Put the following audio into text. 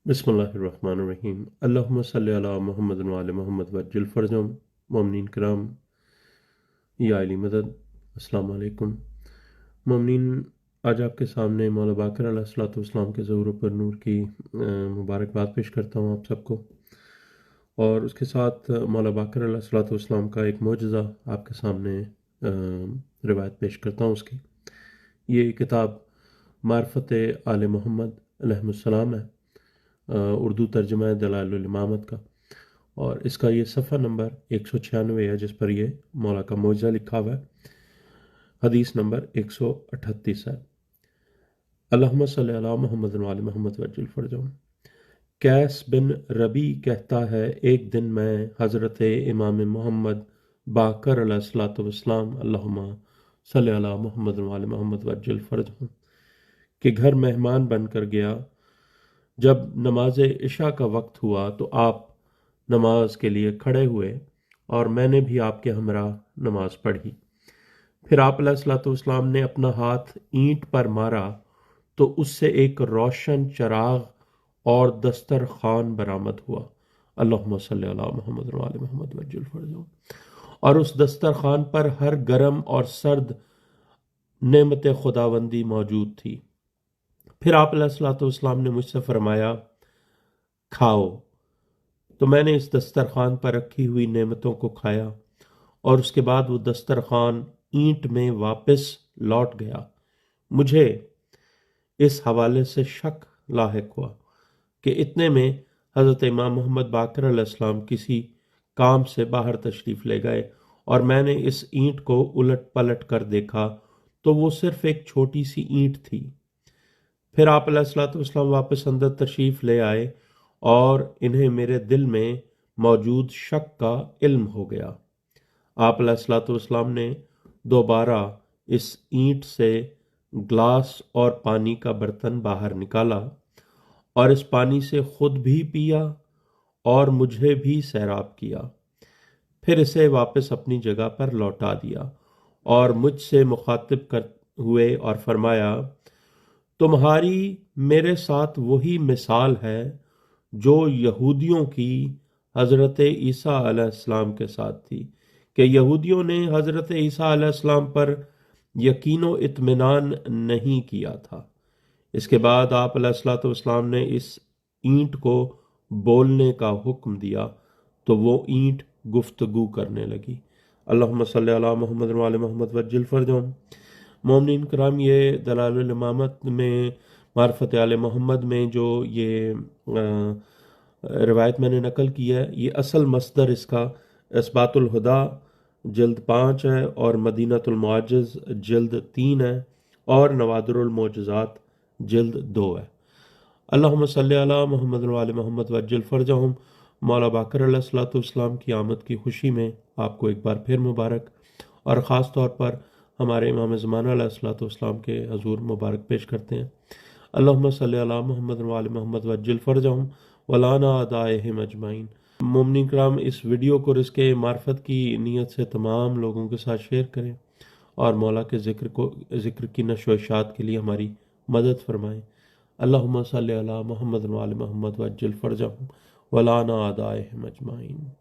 बिस्मिल्लाहिर्रहमानिर्रहीम। अल्लाहुम्मा सल्लि अला मुहम्मद व आले मोहम्मद वज्जिल फ़रजहुम। मोमिनीन किराम, या अली मदद, अस्सलाम वालेकुम। मोमिनीन, आज आपके सामने मौला बाक़िर अलैहिस्सलातु वस्सलाम के ज़हूर पर नूर की मुबारकबाद पेश करता हूँ आप सबको, और उसके साथ मौला बाक़िर अलैहिस्सलातु वस्सलाम का एक मोजज़ा आपके सामने रिवायत पेश करता हूँ उसकी। ये किताब मार्फत आले मोहम्मद अलैहिस्सलाम है, उर्दू तर्जुमा है दलाइलुल इमामत का, और इसका ये सफ़ा नंबर 196 है जिस पर ये मौला का मौजज़ा लिखा हुआ है। हदीस नंबर 138 है। अल्लाहुम्मा सल्लि अला मुहम्मद व आले मोहम्मद वज्जिल फ़रजहुम। कैस बिन रबी कहता है, एक दिन मैं हज़रत इमाम मोहम्मद बाकर अलैहिस्सलातु वस्सलाम अल्लाहुम्मा सल्लि अला मुहम्मद व आले मोहम्मद वज्जिल फ़रजहुम के घर मेहमान बनकर गया। जब नमाज इशा का वक्त हुआ तो आप नमाज के लिए खड़े हुए और मैंने भी आपके हमरा नमाज पढ़ी। फिर आप अलैहिस्सलातु वस्सलाम ने अपना हाथ ईंट पर मारा तो उससे एक रोशन चराग और दस्तरखान बरामद हुआ। अल्लाहुम्मा सल्लि अला मुहम्मद व आले मोहम्मद वज्जिल फ़रजहुम। और उस दस्तरखान पर हर गर्म और सर्द नेमत खुदावंदी मौजूद थी। फिर आप अलैहिस्सलातु वस्सलाम ने मुझसे फरमाया, खाओ। तो मैंने इस दस्तरखान पर रखी हुई नेमतों को खाया, और उसके बाद वो दस्तरखान ईंट में वापस लौट गया। मुझे इस हवाले से शक लाहिक हुआ कि इतने में हज़रत इमाम मोहम्मद बाक़िर अलैहिस्सलाम किसी काम से बाहर तशरीफ़ ले गए, और मैंने इस ईंट को उलट पलट कर देखा तो वो सिर्फ एक छोटी सी ईंट थी। फिर आप अलैहिस्सलातु वस्सलाम वापस अंदर तशरीफ़ ले आए और इन्हें मेरे दिल में मौजूद शक का इल्म हो गया। आप अलैहिस्सलातु वस्सलाम ने दोबारा इस ईंट से ग्लास और पानी का बर्तन बाहर निकाला, और इस पानी से खुद भी पिया और मुझे भी सैराब किया। फिर इसे वापस अपनी जगह पर लौटा दिया और मुझसे मुखातिब कर हुए और फरमाया, तुम्हारी मेरे साथ वही मिसाल है जो यहूदियों की हज़रत ईसा अलैहिस्सलाम के साथ थी, कि यहूदियों ने हज़रत ईसा अलैहिस्सलाम पर यकीनो इत्मीनान नहीं किया था। इसके बाद आप अलैहिस्सलातु वस्सलाम ने इस ईंट को बोलने का हुक्म दिया तो वो ईंट गुफ्तगू करने लगी। अल्लाहुम्मा सल्लि अला मुहम्मद व आले मोहम्मद वज्जिल फ़रजहुम। मोमिनीन किराम, ये दलाइलुल इमामत में मार्फत आले मोहम्मद में जो ये रिवायत मैंने नकल की है, ये असल मस्दर इसका इस्बातुल हुदा जिल्द 5 है, और मदीनतुल मुअज्जज़ जिल्द 3 है, और नवादिरुल मोजज़ात जिल्द 2 है। अल्लाहुम्मा सल्लि अला मुहम्मद व आले मोहम्मद वज्जिल फ़रजहुम। मौला बाक़िर अलैहिस्सलातु वस्सलाम की आमद की खुशी में आपको एक बार फिर मुबारक, और ख़ास तौर पर हमारे इमाम ज़माना अलैहिस्सलातु वस्सलाम के हजूर मुबारक पेश करते हैं। अल्लाहुम्मा सल्लि अला मुहम्मद व आले मोहम्मद वज्जिल फ़रजहुम वलाना अदाइहिम अजमाइन। मोमिनीन किराम, इस वीडियो को रिज़्क़े मार्फत की नीयत से तमाम लोगों के साथ शेयर करें, और मौला के ज़िक्र की नशो इशात के लिए हमारी मदद फरमाएँ। अल्लाहुम्मा सल्लि अला मुहम्मद व आले मोहम्मद वज्जिल फ़रजहुम वलाना अदाइहिम अजमाइन।